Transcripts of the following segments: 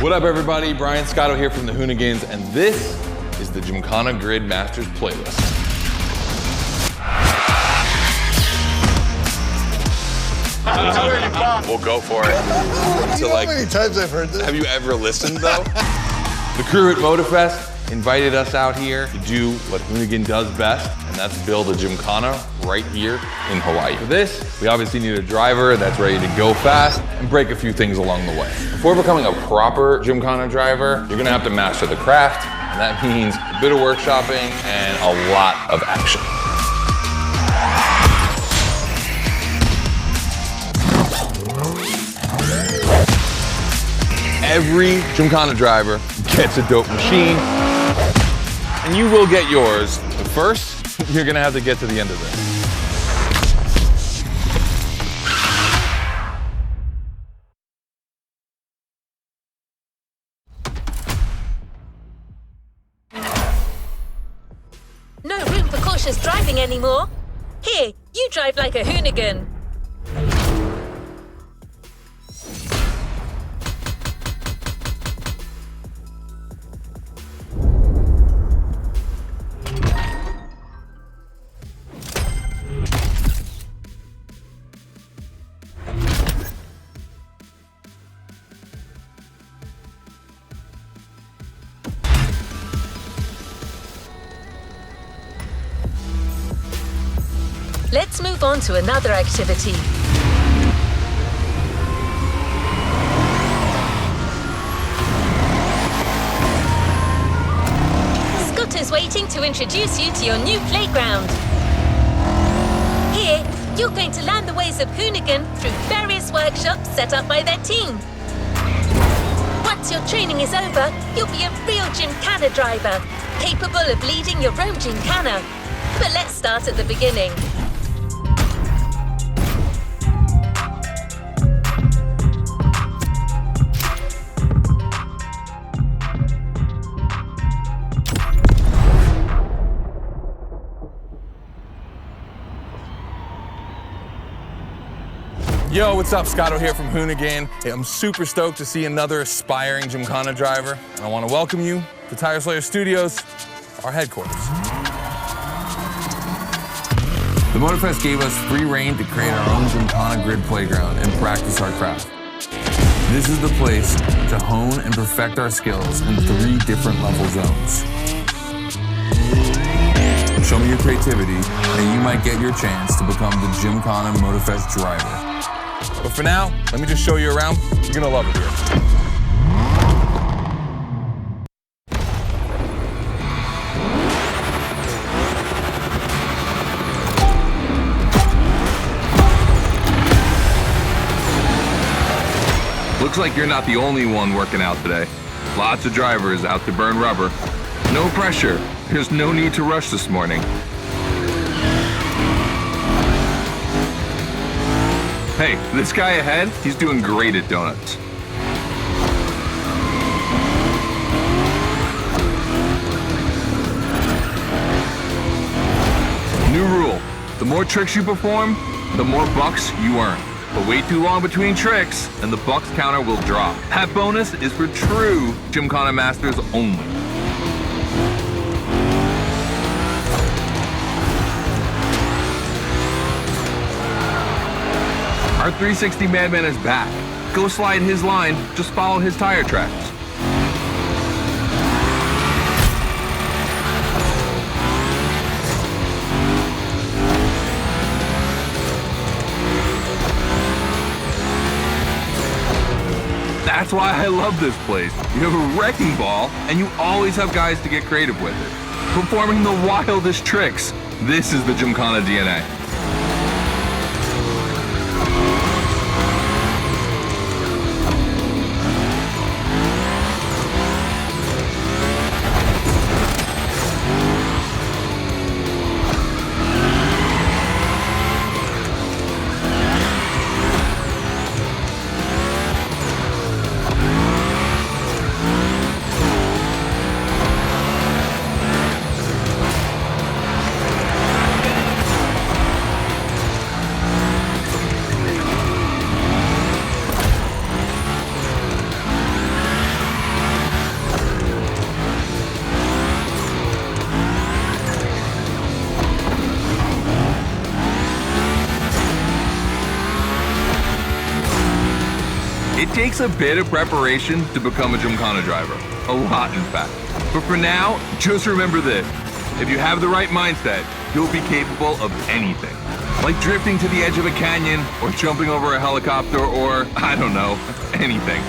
What up, everybody? Brian Scotto here from the Hoonigans, and this is the Gymkhana Grid Masters playlist. We'll go for it. You know how many times I've heard this? Have you ever listened, though? The crew at Motorfest invited us out here to do what Hoonigan does best, and that's build a Gymkhana right here in Hawaii. For this, we obviously need a driver that's ready to go fast and break a few things along the way. Before becoming a proper Gymkhana driver, you're gonna have to master the craft, and that means a bit of workshopping and a lot of action. Every Gymkhana driver gets a dope machine, and you will get yours. But first, you're gonna have to get to the end of this. No room for cautious driving anymore. Here, you drive like a Hoonigan. Let's move on to another activity. Scott is waiting to introduce you to your new playground. Here, you're going to learn the ways of Hoonigan through various workshops set up by their team. Once your training is over, you'll be a real Gymkhana driver, capable of leading your own Gymkhana. But let's start at the beginning. Yo, what's up? Scotto here from Hoonigan. Hey, I'm super stoked to see another aspiring Gymkhana driver, and I want to welcome you to Tire Slayer Studios, our headquarters. The Motorfest gave us free reign to create our own Gymkhana grid playground and practice our craft. This is the place to hone and perfect our skills in 3 different level zones. Show me your creativity, and you might get your chance to become the Gymkhana Motorfest driver. But for now, let me just show you around. You're gonna love it here. Looks like you're not the only one working out today. Lots of drivers out to burn rubber. No pressure. There's no need to rush this morning. Hey, this guy ahead, he's doing great at donuts. New rule, the more tricks you perform, the more bucks you earn. But wait too long between tricks, and the bucks counter will drop. That bonus is for true Gymkhana masters only. Our 360 Madman is back. Go slide his line, just follow his tire tracks. That's why I love this place. You have a wrecking ball, and you always have guys to get creative with it. Performing the wildest tricks. This is the Gymkhana DNA. It takes a bit of preparation to become a Gymkhana driver. A lot, in fact. But for now, just remember this. If you have the right mindset, you'll be capable of anything. Like drifting to the edge of a canyon, or jumping over a helicopter, or, I don't know, anything.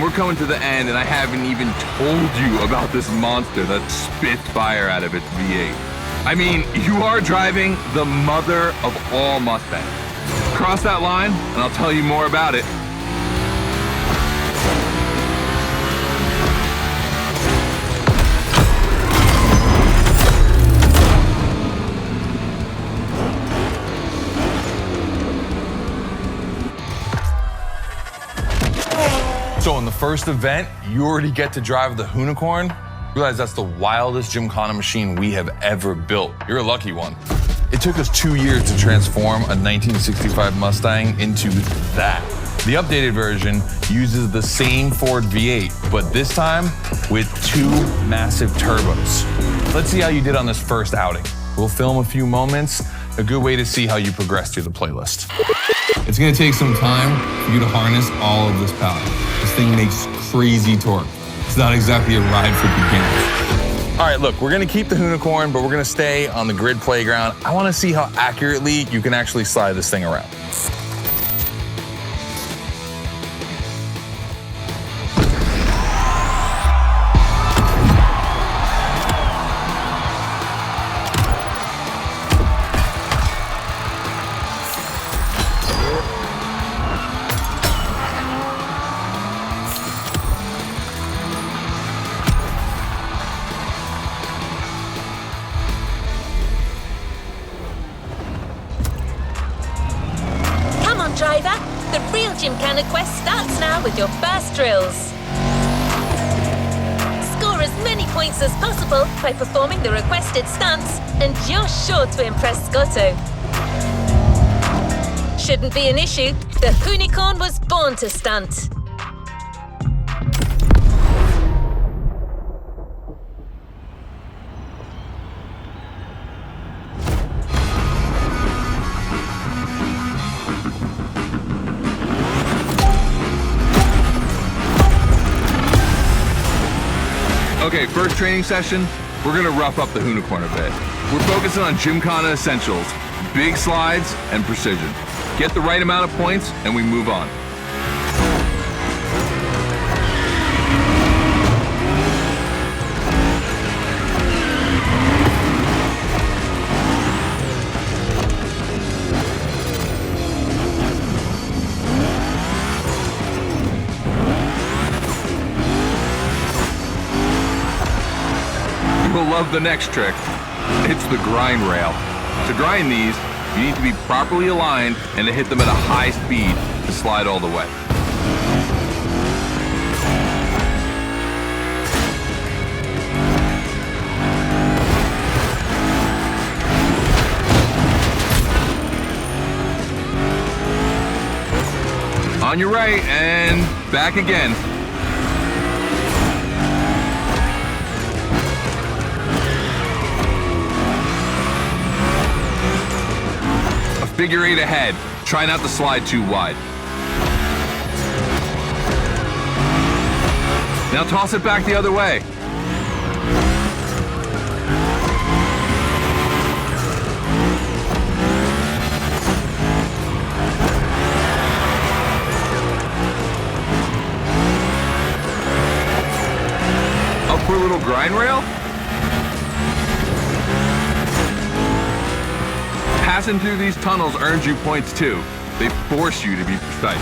We're coming to the end, and I haven't even told you about this monster that spits fire out of its V8. I mean, you are driving the mother of all Mustangs. Cross that line, and I'll tell you more about it. So in the first event, you already get to drive the Hoonigan. Realize that's the wildest Gymkhana machine we have ever built. You're a lucky one. It took us 2 years to transform a 1965 Mustang into that. The updated version uses the same Ford V8, but this time with 2 massive turbos. Let's see how you did on this first outing. We'll film a few moments, a good way to see how you progress through the playlist. It's gonna take some time for you to harness all of this power. This thing makes crazy torque. It's not exactly a ride for beginners. All right, look, we're gonna keep the Hoonigan, but we're gonna stay on the grid playground. I wanna see how accurately you can actually slide this thing around. Driver, the real Gymkhana quest starts now with your first drills. Score as many points as possible by performing the requested stunts, and you're sure to impress Scotto. Shouldn't be an issue. The Hoonigan was born to stunt. Okay, first training session, we're gonna rough up the Hoonigan a bit. We're focusing on Gymkhana essentials, big slides, and precision. Get the right amount of points, and we move on. You'll love the next trick. It's the grind rail. To grind these, you need to be properly aligned and to hit them at a high speed to slide all the way. On your right and back again. Figure 8 ahead. Try not to slide too wide. Now toss it back the other way. Up for a little grind rail? Passing through these tunnels earns you points too. They force you to be precise.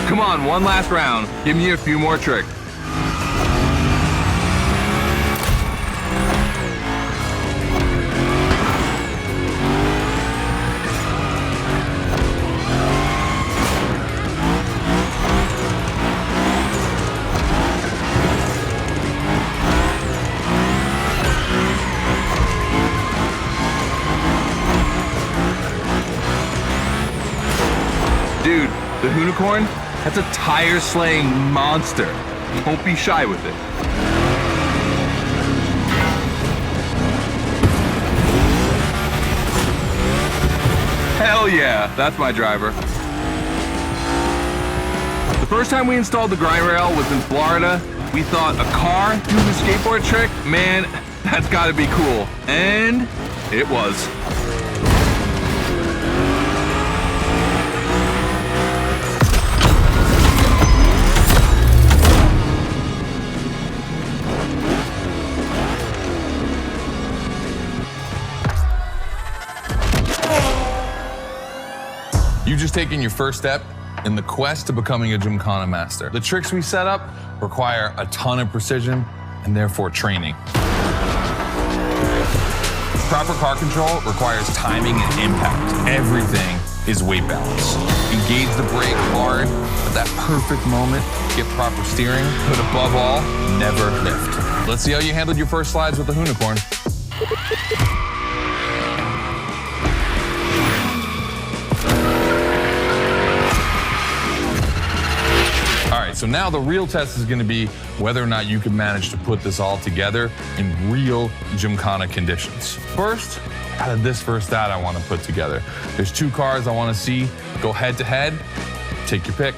Come on, one last round. Give me a few more tricks. Dude, the Hoonigan, that's a tire-slaying monster. Don't be shy with it. Hell yeah, that's my driver. The first time we installed the grind rail was in Florida. We thought a car doing a skateboard trick? Man, that's gotta be cool. And it was. You've just taken your first step in the quest to becoming a Gymkhana master. The tricks we set up require a ton of precision and therefore training. Proper car control requires timing and impact. Everything is weight balance. Engage the brake hard at that perfect moment, get proper steering, but above all, never lift. Let's see how you handled your first slides with the Hoonigan. All right, so now the real test is gonna be whether or not you can manage to put this all together in real Gymkhana conditions. First, out of this first stat I wanna put together. There's two cars I wanna see go head to head. Take your pick.